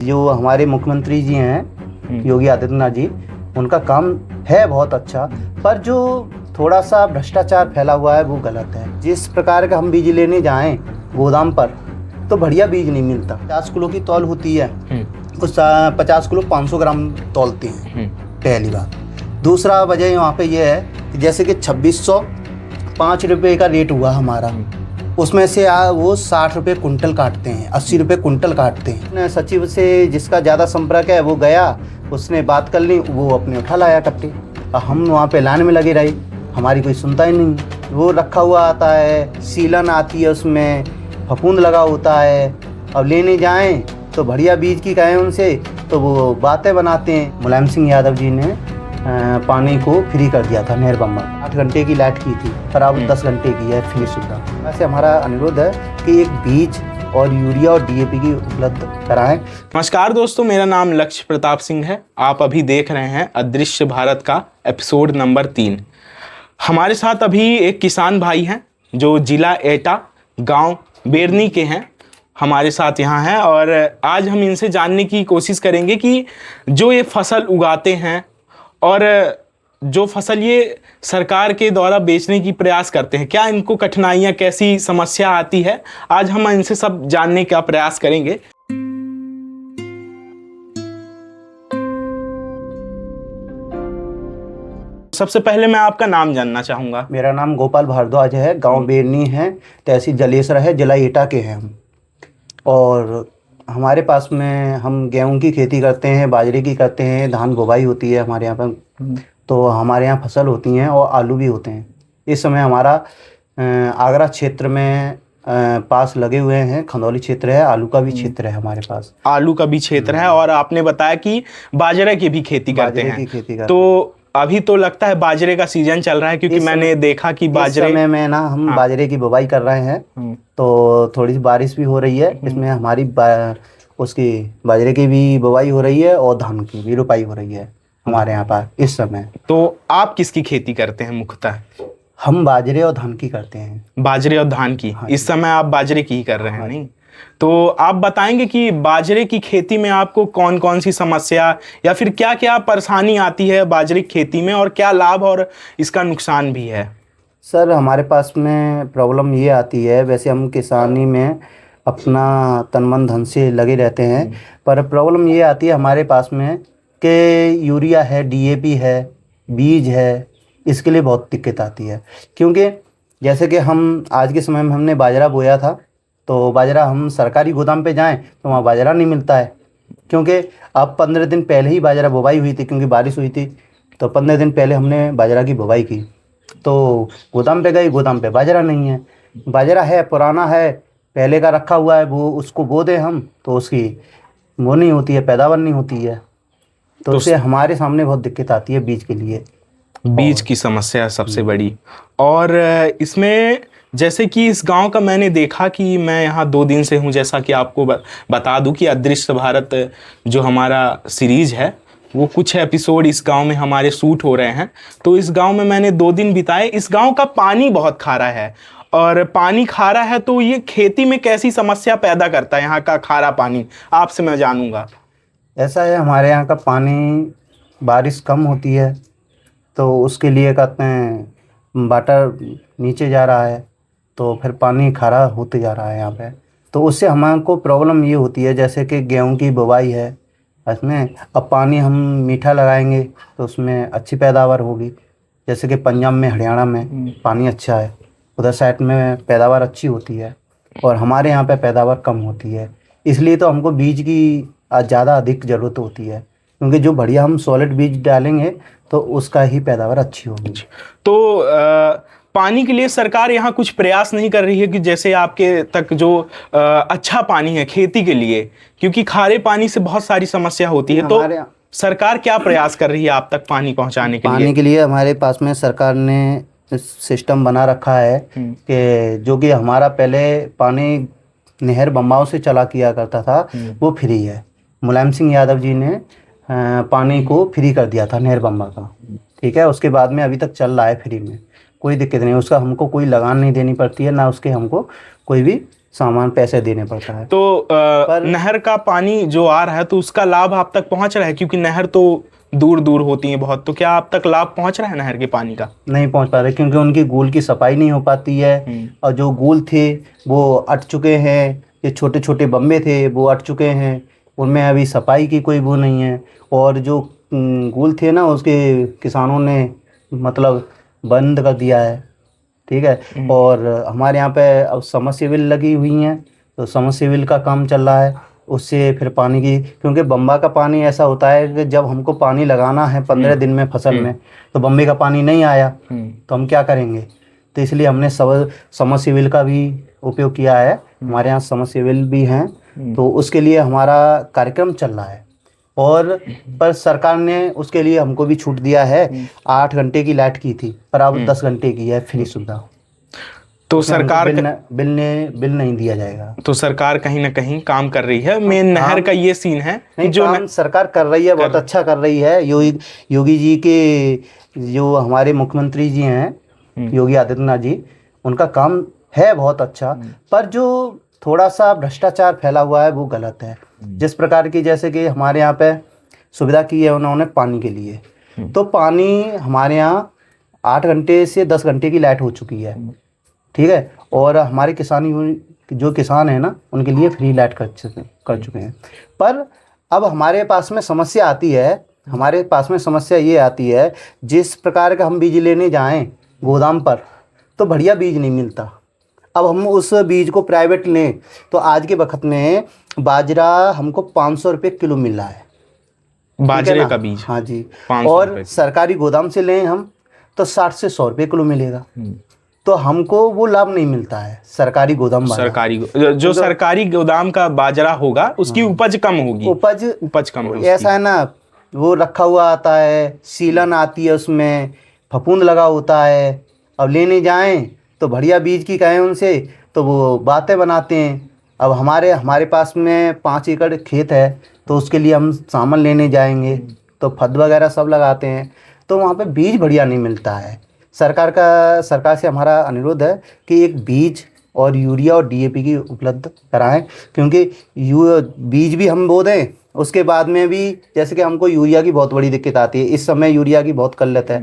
जो हमारे मुख्यमंत्री जी हैं योगी आदित्यनाथ जी, उनका काम है बहुत अच्छा, पर जो थोड़ा सा भ्रष्टाचार फैला हुआ है वो गलत है। जिस प्रकार का हम बीज लेने जाएं गोदाम पर तो बढ़िया बीज नहीं मिलता। 50 किलो की तौल होती है, उस 50 किलो 500 ग्राम तौलते हैं, पहली बात। दूसरा वजह यहाँ पे ये है कि जैसे कि 2605 रुपये का रेट हुआ हमारा, उसमें से वो 60 रुपये कुंटल काटते हैं, 80 रुपये कुंटल काटते हैं। सचिव से जिसका ज़्यादा संपर्क है वो गया, उसने बात कर ली, वो अपने उठा लाया कट्टे। हम वहाँ पे लाइन में लगे रही, हमारी कोई सुनता ही नहीं। वो रखा हुआ आता है, सीलन आती है, उसमें फफूंद लगा होता है। अब लेने जाएं तो बढ़िया बीज की कहें उनसे तो वो बातें बनाते हैं। मुलायम सिंह यादव जी ने पानी को फ्री कर दिया था नहर बम्बा। 8 घंटे की लाइट की थी, पर अब 10 घंटे की है फ्री सुविधा। वैसे हमारा अनुरोध है कि एक बीज और यूरिया और डीएपी की उपलब्ध कराएं। नमस्कार दोस्तों, मेरा नाम लक्ष्य प्रताप सिंह है। आप अभी देख रहे हैं अदृश्य भारत का एपिसोड नंबर 3। हमारे साथ अभी एक किसान भाई हैं जो जिला एटा गांव बेरनी के हैं, हमारे साथ यहाँ हैं। और आज हम इनसे जानने की कोशिश करेंगे कि जो ये फसल उगाते हैं और जो फसल ये सरकार के द्वारा बेचने की प्रयास करते हैं, क्या इनको कठिनाइयाँ, कैसी समस्या आती है, आज हम इनसे सब जानने का प्रयास करेंगे। सबसे पहले मैं आपका नाम जानना चाहूँगा। मेरा नाम गोपाल भारद्वाज है, गांव बेरनी है, तहसील जलेसरा है, जिला एटा के हैं हम। और हमारे पास में हम गेहूं की खेती करते हैं, बाजरे की करते हैं, धान बुवाई होती है हमारे यहाँ पर। तो हमारे यहाँ फसल होती हैं और आलू भी होते हैं। इस समय हमारा आगरा क्षेत्र में पास लगे हुए हैं, खंदौली क्षेत्र है, आलू का भी क्षेत्र है हमारे पास। आलू का भी क्षेत्र है और आपने बताया कि बाजरे की भी खेती करते हैं। तो अभी तो लगता है बाजरे का सीजन चल रहा है, क्योंकि मैंने देखा कि बाजरे समय में ना हम बाजरे की बुवाई कर रहे हैं। तो थोड़ी सी बारिश भी हो रही है, इसमें हमारी उसकी बाजरे की भी बुवाई हो रही है और धान की भी रोपाई हो रही है हमारे यहाँ पर इस समय। तो आप किसकी खेती करते हैं मुख्यतः? हम बाजरे और धान की करते हैं। बाजरे और धान की। हाँ, इस समय आप बाजरे की ही कर रहे हैं। नहीं तो आप बताएंगे कि बाजरे की खेती में आपको कौन कौन सी समस्या या फिर क्या क्या परेशानी आती है बाजरे की खेती में, और क्या लाभ और इसका नुकसान भी है? सर हमारे पास में प्रॉब्लम ये आती है, वैसे हम किसानी में अपना तन मन धन से लगे रहते हैं, पर प्रॉब्लम ये आती है हमारे पास में कि यूरिया है, डीएपी है, बीज है, इसके लिए बहुत दिक्कत आती है। क्योंकि जैसे कि हम आज के समय में हमने बाजरा बोया था, तो बाजरा हम सरकारी गोदाम पे जाएं तो वहाँ बाजरा नहीं मिलता है। क्योंकि अब 15 दिन पहले ही बाजरा बुवाई हुई थी, क्योंकि बारिश हुई थी, तो 15 दिन पहले हमने बाजरा की बुवाई की। तो गोदाम पे गई, गोदाम पे बाजरा नहीं है। बाजरा है, पुराना है, पहले का रखा हुआ है, वो उसको बो दें हम तो उसकी वो नहीं होती है, पैदावार नहीं होती है। तो उससे हमारे सामने बहुत दिक्कत आती है बीज के लिए। बीज की समस्या सबसे बड़ी। और इसमें जैसे कि इस गांव का मैंने देखा कि मैं यहाँ 2 दिन से हूँ, जैसा कि आपको बता दूं कि अदृश्य भारत जो हमारा सीरीज है वो कुछ एपिसोड इस गांव में हमारे शूट हो रहे हैं। तो इस गांव में मैंने 2 दिन बिताए। इस गांव का पानी बहुत खारा है, और पानी खारा है तो ये खेती में कैसी समस्या पैदा करता है यहाँ का खारा पानी, आपसे मैं जानूँगा। ऐसा है, हमारे यहाँ का पानी बारिश कम होती है तो उसके लिए कहते हैं वाटर नीचे जा रहा है, तो फिर पानी खारा होते जा रहा है यहाँ पे। तो उससे हमको प्रॉब्लम ये होती है, जैसे कि गेहूं की बुवाई है, इसमें अब पानी हम मीठा लगाएंगे तो उसमें अच्छी पैदावार होगी। जैसे कि पंजाब में, हरियाणा में पानी अच्छा है, उधर साइड में पैदावार अच्छी होती है, और हमारे यहाँ पे पैदावार कम होती है। इसलिए तो हमको बीज की ज़्यादा अधिक ज़रूरत होती है, क्योंकि जो बढ़िया हम सॉलिड बीज डालेंगे तो उसका ही पैदावार अच्छी होगी। तो पानी के लिए सरकार यहाँ कुछ प्रयास नहीं कर रही है कि जैसे आपके तक जो अच्छा पानी है खेती के लिए, क्योंकि खारे पानी से बहुत सारी समस्या होती है, तो सरकार क्या प्रयास कर रही है आप तक पानी पहुँचाने के लिए? पानी के लिए हमारे पास में सरकार ने सिस्टम बना रखा है कि जो कि हमारा पहले पानी नहर बम्बाओं से चला किया करता था, वो फ्री है। मुलायम सिंह यादव जी ने पानी को फ्री कर दिया था नहर बम्बा का, ठीक है। उसके बाद में अभी तक चल रहा है फ्री में, कोई दिक्कत नहीं, उसका हमको कोई लगान नहीं देनी पड़ती है, ना उसके हमको कोई भी सामान पैसे देने पड़ता है। तो नहर का पानी जो आ रहा है तो उसका लाभ आप तक पहुंच रहा है, क्योंकि नहर तो दूर दूर होती है बहुत, तो क्या आप तक लाभ पहुंच रहा है नहर के पानी का? नहीं पहुंच पा रहे, क्योंकि उनकी गूल की सफाई नहीं हो पाती है। और जो गूल थे वो अट चुके हैं, ये छोटे छोटे बम्बे थे वो अट चुके हैं, उनमें अभी सफाई की कोई वो नहीं है। और जो गूल थे ना, उसके किसानों ने मतलब बंद कर दिया है, ठीक है। और हमारे यहाँ पे अब समरसेबिल लगी हुई हैं, तो समरसेबिल का काम चल रहा है, उससे फिर पानी की, क्योंकि बम्बा का पानी ऐसा होता है कि जब हमको पानी लगाना है 15 दिन में फसल में, तो बम्बे का पानी नहीं आया तो हम क्या करेंगे। तो इसलिए हमने समरसेबिल का भी उपयोग किया है। हमारे यहाँ समरसेबिल भी हैं, तो उसके लिए हमारा कार्यक्रम चल रहा है। और पर सरकार ने उसके लिए हमको भी छूट दिया है। 8 घंटे की लाइट की थी, पर अब 10 घंटे की है फ्री सुविधा। तो सरकार बिल नहीं दिया जाएगा। तो सरकार कहीं ना कहीं काम कर रही है। मेन नहर का ये सीन है कि जो काम सरकार कर रही है, बहुत अच्छा कर रही है। योगी जी के जो हमारे मुख्यमंत्री जी हैं, योगी आदित्यनाथ जी, उनका काम है बहुत अच्छा। पर जो थोड़ा सा भ्रष्टाचार फैला हुआ है वो गलत है। जिस प्रकार की, जैसे कि हमारे यहाँ पे सुविधा की है उन्होंने पानी के लिए, तो पानी हमारे यहाँ 8 घंटे से 10 घंटे की लाइट हो चुकी है, ठीक है। और हमारे जो किसान है ना, उनके लिए फ्री लाइट कर चुके हैं। पर अब हमारे पास में समस्या आती है, हमारे पास में समस्या ये आती है, जिस प्रकार का हम बीज लेने जाएं गोदाम पर, तो बढ़िया बीज नहीं मिलता। अब हम उस बीज को प्राइवेट लें तो आज के वक्त में बाजरा हमको 500 रुपये किलो मिल रहा है, बाजरे का बीज। हाँ जी। और सरकारी गोदाम से लें हम तो 60 से 100 रुपये किलो मिलेगा। तो हमको वो लाभ नहीं मिलता है सरकारी गोदाम वाला। जो सरकारी गोदाम का बाजरा होगा उसकी उपज कम होगी, उपज कम होगी। ऐसा है ना, वो रखा हुआ आता है, सीलन आती है, उसमें फफूंद लगा होता है। अब लेने जाएं तो बढ़िया बीज की कहें उनसे, तो वो बातें बनाते हैं। अब हमारे पास में 5 एकड़ खेत है, तो उसके लिए हम सामान लेने जाएंगे तो फद वगैरह सब लगाते हैं, तो वहाँ पे बीज बढ़िया नहीं मिलता है। सरकार से हमारा अनुरोध है कि एक बीज और यूरिया और डीएपी की उपलब्ध कराएं, क्योंकि बीज भी हम बो दें, उसके बाद में भी जैसे कि हमको यूरिया की बहुत बड़ी दिक्कत आती है। इस समय यूरिया की बहुत किल्लत है।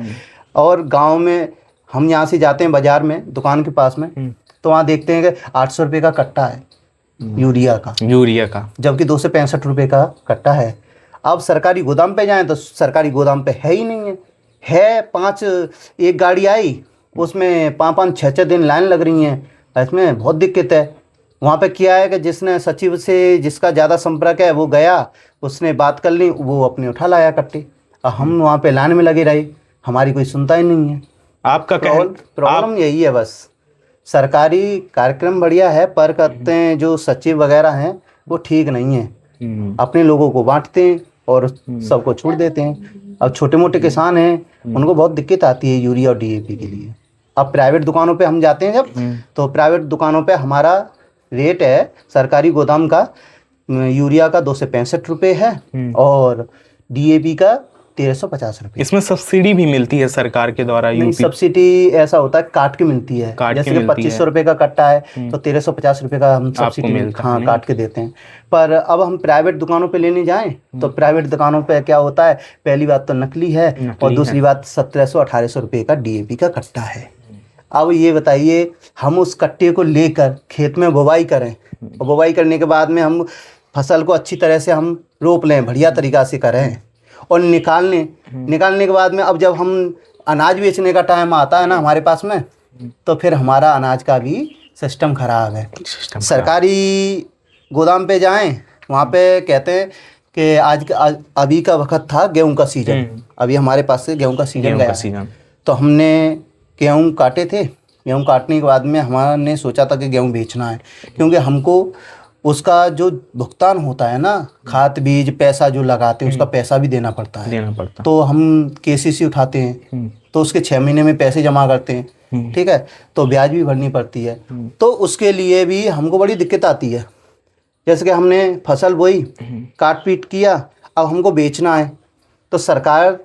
और गांव में हम यहाँ से जाते हैं बाजार में, दुकान के पास में, तो वहाँ देखते हैं कि 800 रुपये का कट्टा है यूरिया का, जबकि 2 से 65 रुपये का कट्टा है। अब सरकारी गोदाम पे जाएं तो सरकारी गोदाम पे है ही नहीं है। 5 एक गाड़ी आई, उसमें 5-5 6-6 दिन लाइन लग रही हैं। इसमें बहुत दिक्कत है। वहाँ पे क्या है कि जिसने सचिव से जिसका ज़्यादा संपर्क है वो गया, उसने बात कर ली, वो अपने उठा लाया कट्टे। और हम वहाँ पे लाइन में लगे रहे, हमारी कोई सुनता ही नहीं है। आपका प्रॉब्लम यही है बस। सरकारी कार्यक्रम बढ़िया है, पर करते हैं जो सचिव वगैरह हैं वो ठीक नहीं है, अपने लोगों को बांटते हैं और सबको छोड़ देते हैं। अब छोटे मोटे किसान हैं, उनको बहुत दिक्कत आती है यूरिया और डीएपी के लिए। अब प्राइवेट दुकानों पे हम जाते हैं जब, तो प्राइवेट दुकानों पे हमारा रेट है सरकारी गोदाम का, यूरिया का 2 से 65 रुपये है और डीएपी का 1350 रुपये। इसमें सब्सिडी भी मिलती है सरकार के द्वारा? नहीं, सब्सिडी ऐसा होता है काट के मिलती है। जैसे 2500 रुपये का कट्टा है तो 1350 रुपये का हम सब्सिडी काट के देते हैं। पर अब हम प्राइवेट दुकानों पे लेने जाएं तो प्राइवेट दुकानों पे क्या होता है, पहली बात तो नकली है और दूसरी बात 1700-1800 रुपये का डीएपी का कट्टा है। अब ये बताइए, हम उस कट्टे को लेकर खेत में बुवाई करें और बुवाई करने के बाद में हम फसल को अच्छी तरह से हम रोप लें, बढ़िया तरीक़ा से करें और निकालने के बाद में अब जब हम अनाज बेचने का टाइम आता है ना हमारे पास में, तो फिर हमारा अनाज का भी सिस्टम ख़राब है। सरकारी गोदाम पे जाएं, वहाँ पे कहते हैं कि अभी का वक्त था गेहूं का सीज़न, अभी हमारे पास से गेहूं का सीज़न गया। तो हमने गेहूं काटे थे। गेहूं काटने के बाद में हमने सोचा था कि गेहूं बेचना है, क्योंकि हमको उसका जो भुगतान होता है ना, खाद बीज पैसा जो लगाते हैं उसका पैसा भी देना पड़ता है। तो हम केसीसी उठाते हैं तो उसके 6 महीने में पैसे जमा करते हैं, ठीक है, तो ब्याज भी भरनी पड़ती है। तो उसके लिए भी हमको बड़ी दिक्कत आती है। जैसे कि हमने फसल बोई, काट पीट किया, अब हमको बेचना है, तो सरकार,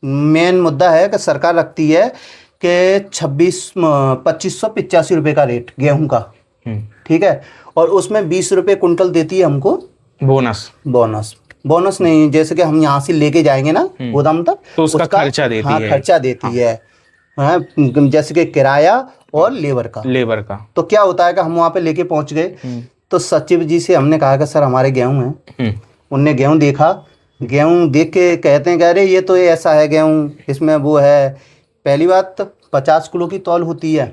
मेन मुद्दा है कि सरकार रखती है कि 2585 रुपये का रेट गेहूं का, ठीक है, और उसमें 20 रुपये कुंटल देती है हमको बोनस नहीं, जैसे कि हम यहाँ से लेके जाएंगे ना गोदाम तक, तो उसका खर्चा देती हाँ, है। खर्चा देती है, हाँ, जैसे कि किराया और लेबर का। तो क्या होता है कि हम वहाँ पे लेके पहुँच गए, तो सचिव जी से हमने कहा कि सर हमारे गेहूँ हैं। उनने गेहूँ देखा, गेहूँ देख के कहते हैं कि अरे ये तो ऐसा है गेहूँ, इसमें वो है। पहली बात 50 किलो की तौल होती है,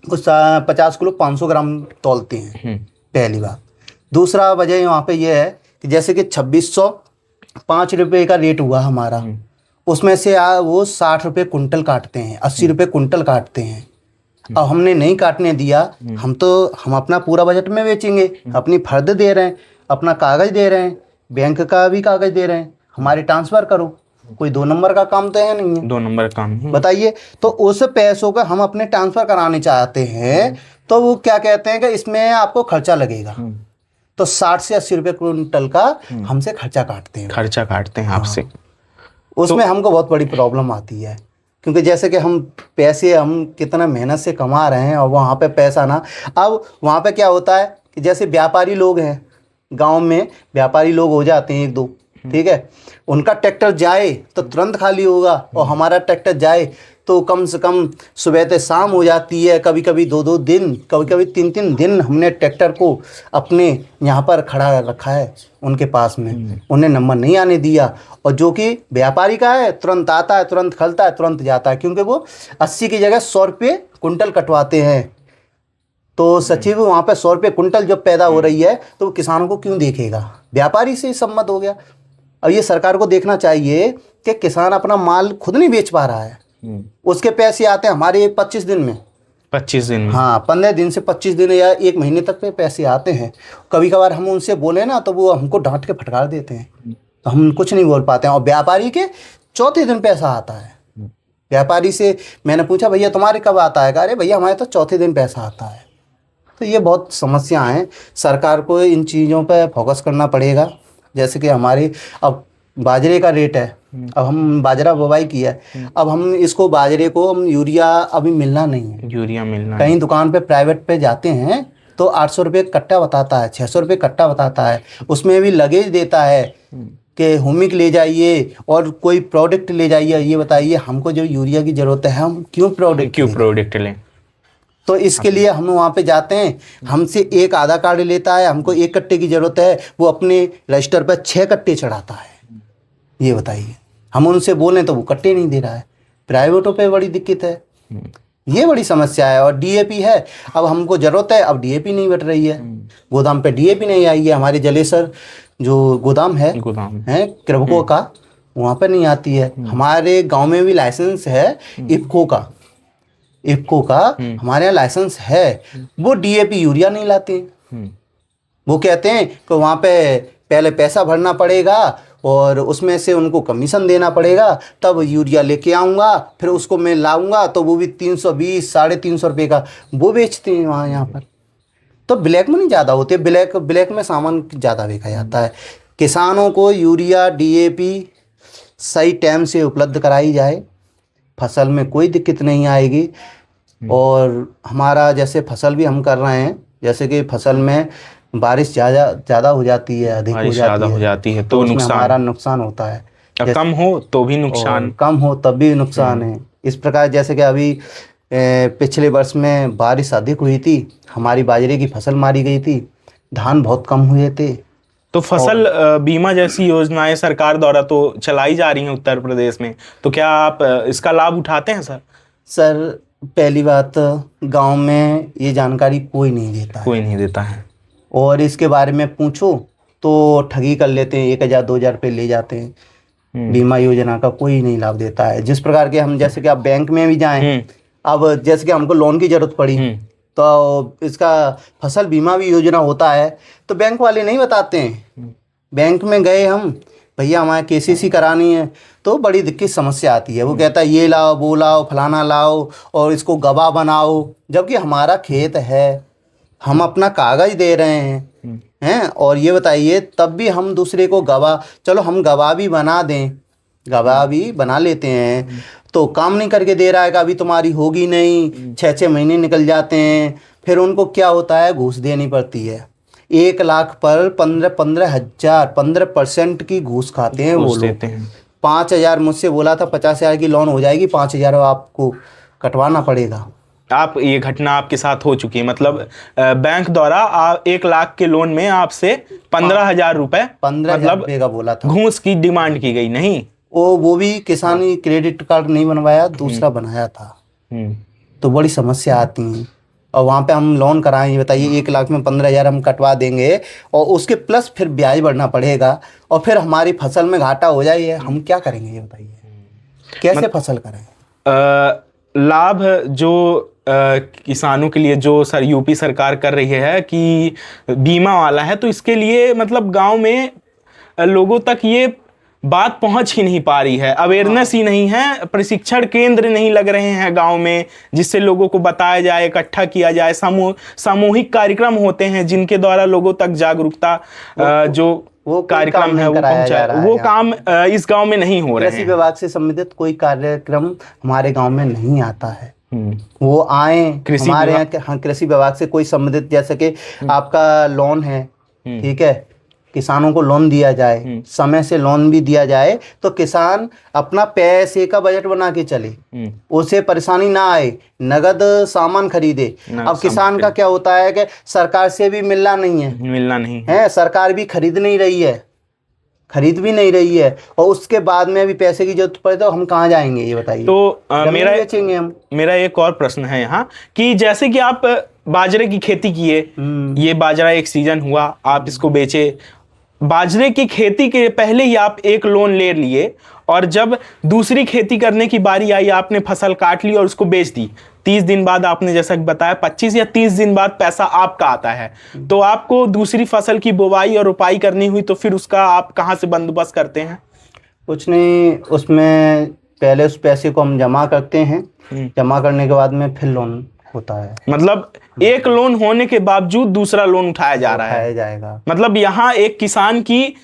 उस 50 किलो 500 ग्राम तौलते हैं, पहली बात। दूसरा वजह वहाँ पे ये है कि जैसे कि 2605 रुपये का रेट हुआ हमारा, उसमें से वो 60 रुपये कुंटल काटते हैं, 80 रुपये कुंटल काटते हैं। अब हमने नहीं काटने दिया, हम अपना पूरा बजट में बेचेंगे, अपनी फर्द दे रहे हैं, अपना कागज़ दे रहे हैं, बैंक का भी कागज़ दे रहे हैं, हमारे ट्रांसफ़र करो। कोई 2 नंबर का काम तो है नहीं है, 2 नंबर काम बताइए। तो उस पैसों का हम अपने ट्रांसफ़र कराने चाहते हैं, तो वो क्या कहते हैं कि इसमें आपको खर्चा लगेगा, तो 60 से 80 रुपये कुंटल का हमसे खर्चा काटते हैं आपसे। उसमें हमको बहुत बड़ी प्रॉब्लम आती है, क्योंकि जैसे कि हम कितना मेहनत से कमा रहे हैं और वहाँ पे पैसा ना। अब वहाँ पे क्या होता है कि जैसे व्यापारी लोग हैं, गांव में व्यापारी लोग हो जाते हैं 1-2, ठीक है, उनका ट्रैक्टर जाए तो तुरंत खाली होगा, और हमारा ट्रैक्टर जाए तो कम से कम सुबह से शाम हो जाती है, कभी कभी 2-2 दिन, कभी कभी 3-3 दिन हमने ट्रैक्टर को अपने यहाँ पर खड़ा रखा है उनके पास में, उन्हें नंबर नहीं आने दिया। और जो कि व्यापारी का है, तुरंत आता है, तुरंत खलता है, तुरंत जाता है, क्योंकि वो 80 की जगह 100 रुपये कुंटल कटवाते हैं। तो सचिव वहाँ पे 100 रुपये कुंटल जब पैदा हो रही है, तो किसानों को क्यों देखेगा, व्यापारी से सम्मत हो गया। अब ये सरकार को देखना चाहिए कि किसान अपना माल खुद नहीं बेच पा रहा है, उसके पैसे आते हैं हमारे 25 दिन में, हाँ, 15 दिन से 25 दिन या 1 महीने तक पे पैसे आते हैं। कभी कभार हम उनसे बोले ना, तो वो हमको डांट के फटकार देते हैं, तो हम कुछ नहीं बोल पाते हैं। और व्यापारी के चौथे दिन पैसा आता है। व्यापारी से मैंने पूछा, भैया तुम्हारे कब आता है? अरे भैया हमारे तो चौथे दिन पैसा आता है। तो ये बहुत समस्या हैं, सरकार को इन चीज़ों पर फोकस करना पड़ेगा। जैसे कि हमारे अब बाजरे का रेट है, अब हम बाजरा बुवाई किया है, अब हम इसको बाजरे को हम यूरिया अभी मिलना नहीं है, कहीं दुकान पे प्राइवेट पे जाते हैं तो 800 रुपये कट्टा बताता है, 600 रुपये कट्टा बताता है, उसमें भी लगेज देता है कि हुमिक ले जाइए और कोई प्रोडक्ट ले जाइए। ये बताइए हमको जो यूरिया की ज़रूरत है, हम क्यों प्रोडक्ट लें? तो इसके लिए हम वहाँ पे जाते हैं, हमसे एक आधा कार्ड लेता है, हमको 1 कट्टे की ज़रूरत है, वो अपने रजिस्टर पर 6 कट्टे चढ़ाता है। ये बताइए, हम उनसे बोलें तो वो कट्टे नहीं दे रहा है। प्राइवेटों पे बड़ी दिक्कत है, ये बड़ी समस्या है। और डीएपी है, अब हमको ज़रूरत है, अब डीएपी नहीं बट रही है, गोदाम पे डीएपी नहीं आई है। हमारे जलेसर जो गोदाम है कृभको का, वहाँ पर नहीं आती है। हमारे गाँव में भी लाइसेंस है इफ्को का हमारे यहाँ लाइसेंस है, वो डीएपी यूरिया नहीं लाते। वो कहते हैं कि वहाँ पे पहले पैसा भरना पड़ेगा और उसमें से उनको कमीशन देना पड़ेगा, तब यूरिया लेके आऊँगा, फिर उसको मैं लाऊंगा, तो वो भी 320 350 रुपये का वो बेचते हैं वहाँ यहाँ पर। तो ब्लैक मनी ज़्यादा होती है, ब्लैक में सामान ज़्यादा बेचा जाता है। किसानों को यूरिया डीएपी सही टाइम से उपलब्ध कराई जाए, फसल में कोई दिक्कत नहीं आएगी। और हमारा जैसे फसल भी हम कर रहे हैं, जैसे कि फसल में बारिश ज़्यादा हो जाती है, अधिक हो जाती है तो हमारा नुकसान होता है। कम हो तो भी नुकसान, कम हो तब भी नुकसान है। इस प्रकार जैसे कि अभी पिछले वर्ष में बारिश अधिक हुई थी, हमारी बाजरे की फसल मारी गई थी, धान बहुत कम हुए थे। तो फसल बीमा जैसी योजनाएं सरकार द्वारा तो चलाई जा रही हैं उत्तर प्रदेश में, तो क्या आप इसका लाभ उठाते हैं सर? सर पहली बात, गांव में ये जानकारी कोई नहीं देता है, और इसके बारे में पूछो तो ठगी कर लेते हैं, 1000-2000 रुपये ले जाते हैं। बीमा योजना का कोई नहीं लाभ देता है। जिस प्रकार के हम जैसे कि आप बैंक में भी जाएं, अब जैसे कि हमको लोन की ज़रूरत पड़ी तो इसका फसल बीमा भी योजना होता है, तो बैंक वाले नहीं बताते हैं। बैंक में गए हम, भैया हमारे केसीसी करानी है, तो बड़ी दिक्कत समस्या आती है। वो कहता है ये लाओ, वो लाओ, फलाना लाओ और इसको गवाह बनाओ, जबकि हमारा खेत है, हम अपना कागज़ दे रहे हैं और ये बताइए तब भी हम दूसरे को गवाह, चलो हम गवाह भी बना दें, गवाह भी बना लेते हैं, तो काम नहीं करके दे रहा है कि अभी तुम्हारी होगी नहीं, 6-6 महीने निकल जाते हैं, फिर उनको क्या होता है, घूस देनी पड़ती है। 1 लाख पर 15,000 15% की घूस खाते हैं वो लोग। 5,000 मुझसे बोला था 50,000 की लोन हो जाएगी, 5,000 आपको कटवाना पड़ेगा। आप ये घटना आपके साथ हो चुकी है, मतलब बैंक द्वारा 1 लाख के लोन में आपसे 15,000 रुपए 15,000 रुपये का बोला था, घूस की डिमांड की गई। नहीं, वो भी किसानी क्रेडिट कार्ड नहीं बनवाया, दूसरा बनाया था। तो बड़ी समस्या आती है। और वहाँ पे हम लोन कराएं, ये बताइए 1 लाख में 15,000 हम कटवा देंगे और उसके प्लस फिर ब्याज भरना पड़ेगा, और फिर हमारी फसल में घाटा हो जाए, हम क्या करेंगे ये बताइए, कैसे फसल करें। लाभ जो किसानों के लिए जो यूपी सरकार कर रही है कि बीमा वाला है, तो इसके लिए मतलब गांव में लोगों तक ये बात पहुंच ही नहीं पा रही है, अवेयरनेस ही नहीं है, प्रशिक्षण केंद्र नहीं लग रहे हैं गांव में जिससे लोगों को बताया जाए, इकट्ठा किया जाए। सामूहिक कार्यक्रम होते हैं जिनके द्वारा लोगों तक जागरूकता जो वो कार्यक्रम है वो पहुंचाया, वो काम इस गांव में नहीं हो रहे हैं। कृषि विभाग से संबंधित कोई कार्यक्रम हमारे गांव में नहीं आता है। वो आए हमारे यहाँ कृषि विभाग से कोई संबंधित, जैसे कि आपका लोन है, ठीक है, किसानों को लोन दिया जाए, समय से लोन भी दिया जाए, तो किसान अपना पैसे का बजट बना के चले, उसे परेशानी ना आए, नगद सामान खरीदे। अब किसान का क्या होता है कि सरकार से भी मिलना नहीं है, सरकार भी खरीद भी नहीं रही है, और उसके बाद में भी पैसे की जरूरत पड़े तो हम कहाँ जाएंगे ये बताइए। तो मेरा एक और प्रश्न है यहाँ कि जैसे कि आप बाजरे की खेती किए, ये बाजरा एक सीजन हुआ, आप इसको बेचे, बाजरे की खेती के पहले ही आप एक लोन ले लिए, और जब दूसरी खेती करने की बारी आई आपने फसल काट ली और उसको बेच दी। 30 दिन बाद आपने जैसा कि बताया 25 या 30 दिन बाद पैसा आपका आता है, तो आपको दूसरी फसल की बुवाई और रोपाई करनी हुई, तो फिर उसका आप कहाँ से बंदोबस्त करते हैं? कुछ नहीं, उसमें पहले उस पैसे को हम जमा करते हैं, जमा करने के बाद में फिर लोन होता है। मतलब एक लोन होने के बावजूद दूसरा लोन उठाया जा रहा है, जाएगा। मतलब यहाँ एक किसान की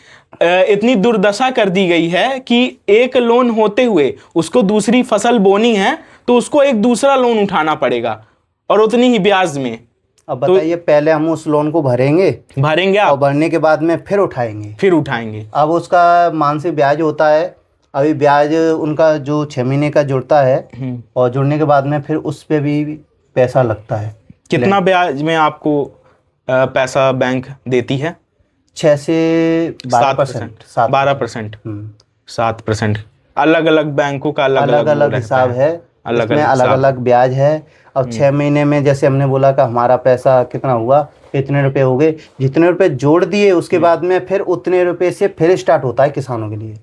इतनी दुर्दशा कर दी गई है कि एक लोन होते हुए उसको दूसरी फसल बोनी है तो उसको एक दूसरा लोन उठाना पड़ेगा, और उतनी ही ब्याज में। अब बताइए, पहले हम उस लोन को भरेंगे और भरने के बाद में फिर उठाएंगे। अब उसका मानसिक ब्याज होता है, अभी ब्याज उनका जो 6 महीने का जुड़ता है, और जुड़ने के बाद में फिर उस पे भी पैसा लगता है। कितना ब्याज में आपको पैसा बैंक देती है? 6 से 12%। 7%। अलग अलग बैंकों का अलग हिसाब है, अलग अलग ब्याज है। अब 6 महीने में जैसे हमने बोला कि हमारा पैसा कितना हुआ, इतने रुपए हो गए, जितने रुपए जोड़ दिए उसके बाद में फिर उतने रुपए से फिर स्टार्ट होता है किसानों के लिए।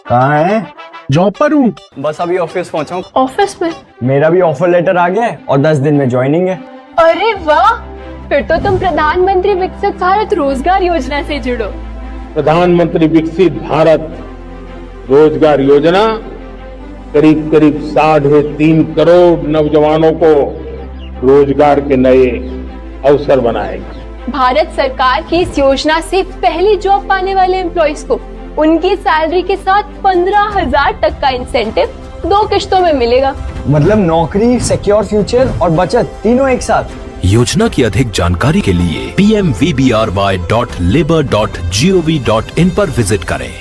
कहाँ है? जॉब पर हूँ। बस अभी ऑफिस पहुँचा हूँ। ऑफिस में? मेरा भी ऑफर लेटर आ गया है और 10 दिन में ज्वाइनिंग है। अरे वाह, फिर तो तुम प्रधानमंत्री विकसित भारत रोजगार योजना से जुड़ो। प्रधानमंत्री विकसित भारत रोजगार योजना करीब 3.5 करोड़ नौजवानों को रोजगार के नए अवसर बनाएगी। भारत सरकार की इस योजना से पहली जॉब पाने वाले एम्प्लॉइज को उनकी सैलरी के साथ 15,000 तक का इंसेंटिव 2 किश्तों में मिलेगा। मतलब नौकरी, सिक्योर फ्यूचर और बचत तीनों एक साथ। योजना की अधिक जानकारी के लिए pmvbry.labor.gov.in पर विजिट करें।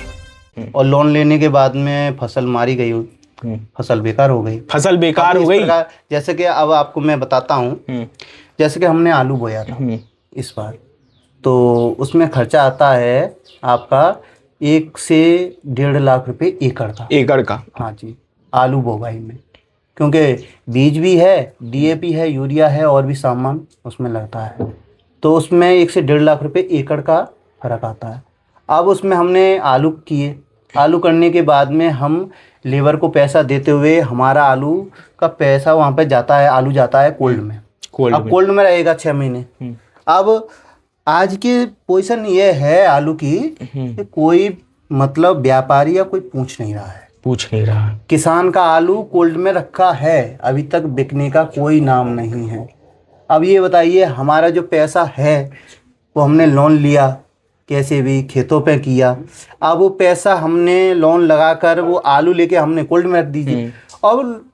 और लोन लेने के बाद में फसल मारी गई, फसल बेकार हो गई। जैसे कि अब आपको मैं बताता हूँ, जैसे कि हमने आलू बोया था इस बार, तो उसमें खर्चा आता है आपका 1 से 1.5 लाख रुपए एकड़ का। हाँ जी, आलू बोवाई में, क्योंकि बीज भी है, DAP है, यूरिया है, और भी सामान उसमें लगता है, तो उसमें 1 से 1.5 लाख रुपए एकड़ का फर्क आता है। अब उसमें हमने आलू किए, आलू करने के बाद में हम लेबर को पैसा देते हुए हमारा आलू का पैसा वहाँ पे जाता है, आलू जाता है कोल्ड में। अब कोल्ड में रहेगा 6 महीने। अब आज की पोजीशन ये है आलू की कि कोई मतलब व्यापारी या कोई पूछ नहीं रहा। किसान का आलू कोल्ड में रखा है, अभी तक बिकने का कोई नाम नहीं है। अब ये बताइए, हमारा जो पैसा है वो हमने लोन लिया, कैसे भी खेतों पे किया। अब वो पैसा हमने लोन लगाकर वो आलू लेके हमने कोल्ड में रख दीजिए, और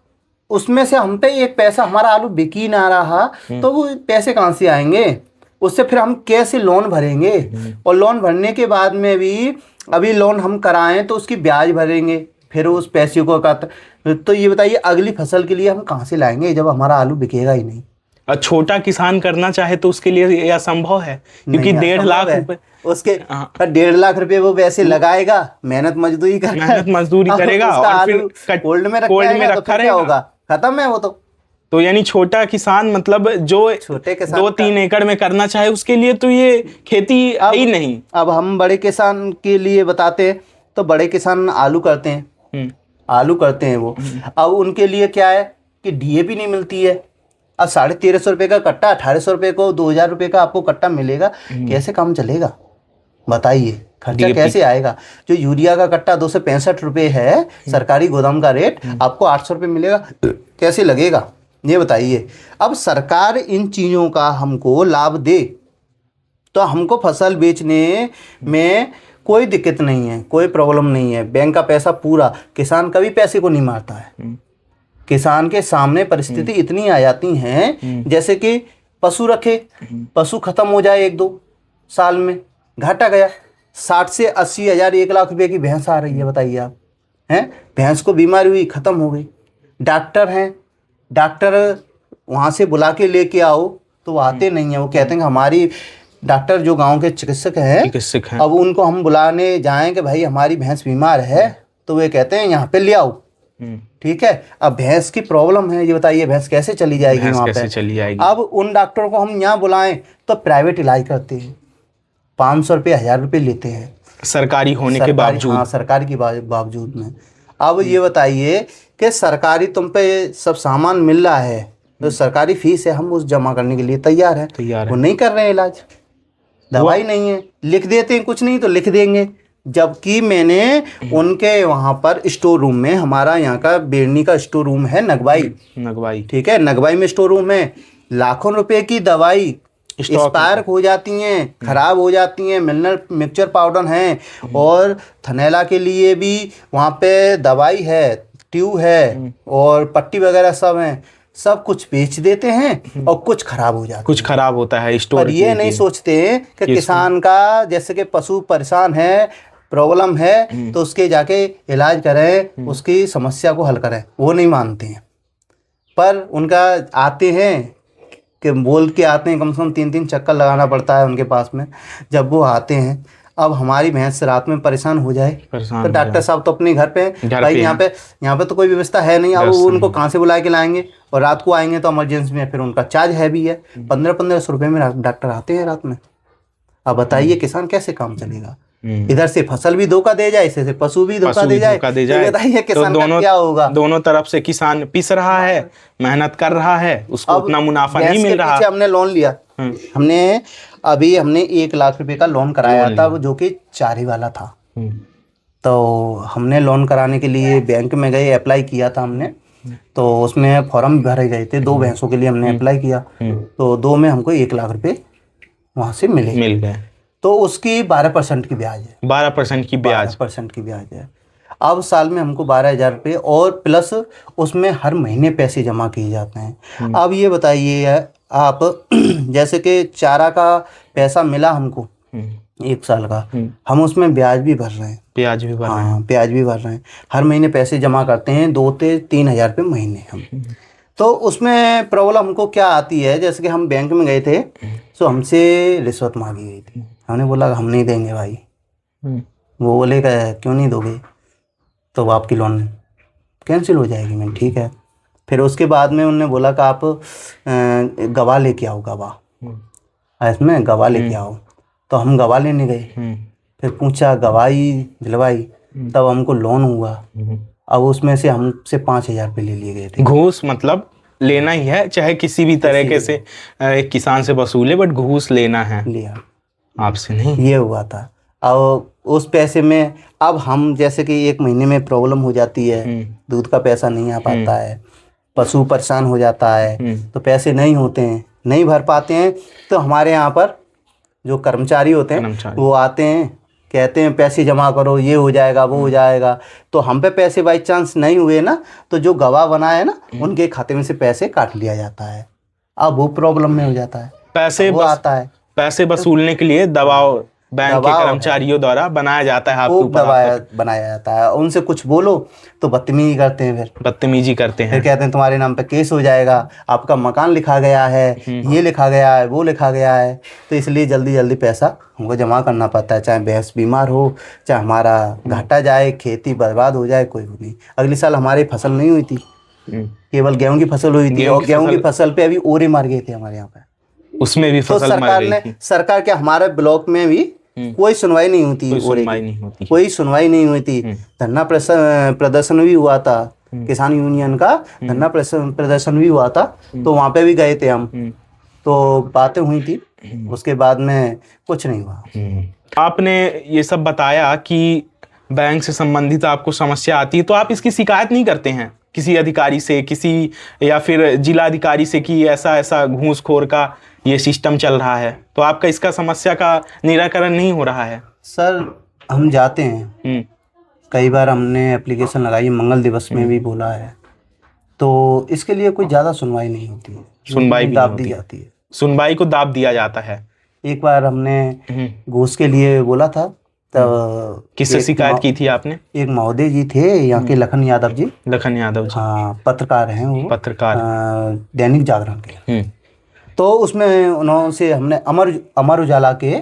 उसमें से हम पे एक पैसा हमारा आलू बिक ही ना रहा, तो वो पैसे कहाँ से आएंगे? उससे फिर हम कैसे लोन भरेंगे? और लोन भरने के बाद में भी अभी लोन हम कराएं तो उसकी ब्याज भरेंगे, फिर उस पैसे को तो ये बताइए अगली फसल के लिए हम कहाँ से लाएंगे जब हमारा आलू बिकेगा ही नहीं। और छोटा किसान करना चाहे तो उसके लिए ये असंभव है, क्योंकि नहीं, 1.5 लाख रुपए उसके 1.5 लाख रुपए वो वैसे लगाएगा, मेहनत मजदूरी करेगा और फिर कोल्ड में रखा रहेगा, क्या होगा? खत्म है वो तो यानी छोटा किसान मतलब जो छोटे किसान 2-3 एकड़ में करना चाहे उसके लिए तो ये खेती ही नहीं। अब हम बड़े किसान के लिए बताते हैं तो बड़े किसान आलू करते हैं, आलू करते हैं वो। अब उनके लिए क्या है कि डीएपी नहीं मिलती है। अब 1350 रुपये का कट्टा, 1800 रुपये को 2000 रुपये का आपको कट्टा मिलेगा, कैसे काम चलेगा बताइए? खर्चा कैसे आएगा? जो यूरिया का कट्टा 265 रुपये है सरकारी गोदाम का रेट, आपको 800 रुपये मिलेगा, कैसे लगेगा ये बताइए? अब सरकार इन चीज़ों का हमको लाभ दे तो हमको फसल बेचने में कोई दिक्कत नहीं है, कोई प्रॉब्लम नहीं है। बैंक का पैसा पूरा, किसान कभी पैसे को नहीं मारता है। किसान के सामने परिस्थिति इतनी आ जाती हैं, जैसे कि पशु रखे, पशु खत्म हो जाए 1-2 साल में, घाटा गया। 60 से 80 हज़ार 1 लाख रुपए की भैंस आ रही है, बताइए आप हैं? भैंस को बीमारी हुई, ख़त्म हो गई। डॉक्टर हैं, डॉक्टर वहाँ से बुला के लेके आओ तो वो आते नहीं हैं। वो कहते हैं कि हमारी डॉक्टर जो गांव के चिकित्सक हैं, अब उनको हम बुलाने जाएं कि भाई हमारी भैंस बीमार है, तो वे कहते हैं यहाँ पे ले आओ। ठीक है, अब भैंस की प्रॉब्लम है, ये बताइए भैंस कैसे चली जाएगी वहाँ पे? अब उन डॉक्टरों को हम यहाँ बुलाएं तो प्राइवेट इलाज करते हैं, 500 रुपये 1000 रुपये लेते हैं सरकारी होने के बावजूद। हाँ, सरकारी के बावजूद में। अब ये बताइए कि सरकारी तुम पे सब सामान मिल रहा है, तो सरकारी फीस है, हम उस जमा करने के लिए तैयार है। वो नहीं कर रहे हैं इलाज, दवाई नहीं है, लिख देते हैं, कुछ नहीं तो लिख देंगे। जबकि मैंने उनके वहाँ पर स्टोर रूम में, हमारा यहाँ का बेरनी का स्टोर रूम है नगवाई, ठीक है, नगवाई में स्टोर रूम है, लाखों रुपए की दवाई एक्सपायर हो जाती हैं, खराब हो जाती हैं। मिनरल मिक्सचर पाउडर हैं, और थनैला के लिए भी वहाँ पे दवाई है, ट्यूब है, और पट्टी वगैरह सब हैं। सब कुछ बेच देते हैं और कुछ खराब हो जाता है, कुछ खराब होता है स्टोर। पर ये नहीं सोचते कि किसान का, जैसे कि पशु परेशान है, प्रॉब्लम है, तो उसके जाके इलाज करें, उसकी समस्या को हल करें। वो नहीं मानते हैं, पर उनका आते हैं कि बोल के आते हैं, कम से कम 3-3 चक्कर लगाना पड़ता है उनके पास में जब वो आते हैं। अब हमारी भैंस रात में परेशान हो जाए तो डॉक्टर साहब तो अपने घर पे भाई, यहाँ पे तो कोई व्यवस्था है नहीं। अब उनको कहाँ से बुला के लाएंगे? और रात को आएंगे तो इमरजेंसी में फिर उनका चार्ज हैवी है, 1500 रुपये में डॉक्टर आते हैं रात में। अब बताइए किसान कैसे काम चलेगा? इधर से फसल भी धोखा दे जाए, इससे पशु भी धोखा दे जाए, बताइए किसान का क्या होगा? दोनों तरफ से किसान पिस रहा है, मेहनत कर रहा है, उसको उतना मुनाफा नहीं मिल रहा। हमने लोन लिया, हमने 1 लाख रुपए का लोन कराया था, जो कि 4 वाला था। तो हमने लोन कराने के लिए बैंक में गए, अप्लाई किया था हमने, तो उसमें फॉर्म भरे गए थे। 2 भैंसों के लिए हमने अप्लाई किया, तो 2 में हमको 1 लाख रुपए वहाँ से मिल गए। तो उसकी 12% की ब्याज है, 12% की ब्याज, 12% की ब्याज है। अब साल में हमको 12,000 रुपये, और प्लस उसमें हर महीने पैसे जमा किए जाते हैं। अब ये बताइए आप, जैसे कि चारा का पैसा मिला हमको 1 साल का, हम उसमें ब्याज भी भर रहे हैं, ब्याज भी भर रहे हैं, हर महीने पैसे जमा करते हैं, 2 से 3 हज़ार रुपये महीने हम। तो उसमें प्रॉब्लम हमको क्या आती है, जैसे कि हम बैंक में गए थे तो हमसे रिश्वत मांगी गई थी। हमने बोला हम नहीं देंगे भाई। वो बोले क्यों नहीं दोगे? तो आपकी लोन कैंसिल हो जाएगी। मैंने ठीक है। फिर उसके बाद में उन्होंने बोला कि आप गवाह लेके आओ, गवाह इसमें गवाह लेके आओ। तो हम गवाह लेने गए, फिर पूछा, गवाही दिलवाई, तब हमको लोन हुआ। अब उसमें से हमसे 5,000 रुपये ले लिए गए थे। घूस मतलब लेना ही है, चाहे किसी भी तरीके से एक किसान से वसूले, बट घूस लेना है, लिया आपसे नहीं। ये हुआ था। अब उस पैसे में अब हम, जैसे कि 1 महीने में प्रॉब्लम हो जाती है, दूध का पैसा नहीं आ पाता है, पशु परेशान हो जाता है, तो पैसे नहीं होते हैं, नहीं भर पाते हैं, तो हमारे यहाँ पर जो कर्मचारी होते हैं कर्मचारी। वो आते हैं, कहते हैं पैसे जमा करो, ये हो जाएगा वो हो जाएगा, तो हम पे पैसे बाई चांस नहीं हुए ना, तो जो गवाह बना है ना उनके खाते में से पैसे काट लिया जाता है। अब वो प्रॉब्लम में हो जाता है, वो आता है पैसे वसूलने के लिए दबाव बैंक के दबाव है। कर्मचारियों द्वारा बनाया जाता है आपके खूब ऊपर, आप बनाया जाता है। उनसे कुछ बोलो तो बदतमीजी करते हैं, फिर बदतमीजी करते फिर हैं। कहते हैं तुम्हारे नाम पे केस हो जाएगा, आपका मकान लिखा गया है, ये लिखा गया है, वो लिखा गया है, तो इसलिए जल्दी जल्दी पैसा हमको जमा करना पड़ता है, चाहे भैंस बीमार हो, चाहे हमारा घाटा जाए, खेती बर्बाद हो जाए, कोई भी नहीं। अगले साल हमारी फसल नहीं हुई थी, केवल गेहूं की फसल हुई थी, और गेहूं की फसल पे अभी ओरे मार गए थे हमारे यहाँ पे। उसमें भी तो फसल मर सरकार गई ने, थी। सरकार के हमारे ब्लॉक में भी कोई सुनवाई नहीं होती, कोई ओरे सुनवाई की। नहीं होती। कोई सुनवाई नहीं हुई थी। धरना प्रदर्शन भी हुआ था, किसान यूनियन का धरना प्रदर्शन भी हुआ था, तो वहाँ पे भी गए थे हम, तो बातें हुई थी, उसके बाद में कुछ नहीं हुआ। आपने ये सब बताया कि बैंक से संबंधित आपको समस्या आती है, तो आप इसकी शिकायत नहीं करते हैं किसी अधिकारी से, किसी या फिर जिला अधिकारी से कि ऐसा ऐसा घूसखोर का ये सिस्टम चल रहा है, तो आपका इसका समस्या का निराकरण नहीं हो रहा है? सर हम जाते हैं, कई बार हमने एप्लीकेशन लगाई, मंगल दिवस में भी बोला है, तो इसके लिए कोई ज़्यादा सुनवाई नहीं होती है, सुनवाई भी दाब नहीं दी होती। जाती है। सुनवाई को दाब दिया जाता है। एक बार हमने घूस के लिए बोला था, तो किससे शिकायत की थी आपने? एक महोदय जी थे यहाँ के, लखन यादव जी, लखन यादव जी, हाँ पत्रकार हैं वो, पत्रकार। दैनिक जागरण के। तो उसमें उन्होंने हमने अमर उजाला के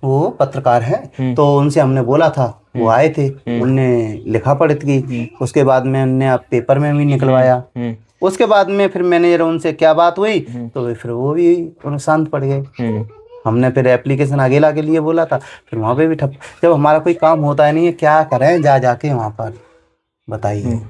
वो पत्रकार हैं, तो उनसे हमने बोला था, वो आए थे, उनने लिखा पढ़त की, उसके बाद में उनने अब पेपर में भी निकलवाया, उसके बाद में फिर मैनेजर उनसे क्या बात हुई, तो फिर वो भी शांत पड़ गए। हमने फिर एप्लीकेशन अकेला के लिए बोला था, फिर वहाँ पे भी ठप। जब हमारा कोई काम होता है नहीं है, क्या करें जाके वहाँ पर, बताइए,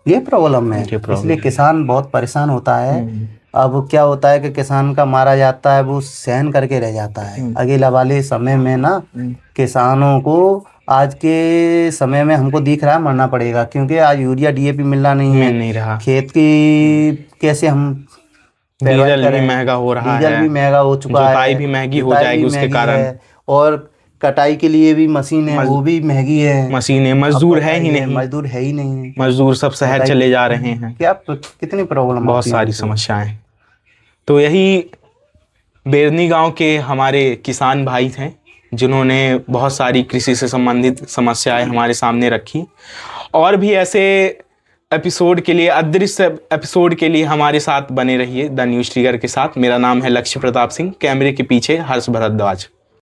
ये प्रॉब्लम है। इसलिए किसान बहुत परेशान होता है। अब क्या होता है कि किसान का मारा जाता है, वो सहन करके रह जाता है। अकेला वाले समय में ना किसानों को आज के समय में हमको दिख रहा है मरना पड़ेगा, क्योंकि आज यूरिया डीएपी मिलना नहीं है, नहीं रहा। खेत की कैसे हम डीजल भी महंगा हो रहा है, डीजल भी महंगा हो चुका है, जुताई भी महंगी हो जुताई जाएगी भी उसके महंगी कारण, है, और कटाई के लिए भी मशीन है, वो भी महंगी है, मशीनें, मजदूर है ही नहीं, मजदूर है ही नहीं, मजदूर सब शहर चले जा रहे हैं। क्या कितनी प्रॉब्लम, बहुत सारी समस्याएं। तो यही बेरनी गांव के हमारे किसान भाई थे जिन्होंने बहुत सारी कृषि से संबंधित समस्याएं हमारे सामने रखी। और भी ऐसे एपिसोड के लिए, अदृश्य एपिसोड के लिए हमारे साथ बने रहिए द न्यूज़ ट्रिगर के साथ। मेरा नाम है लक्ष्य प्रताप सिंह, कैमरे के पीछे हर्ष भारद्वाज।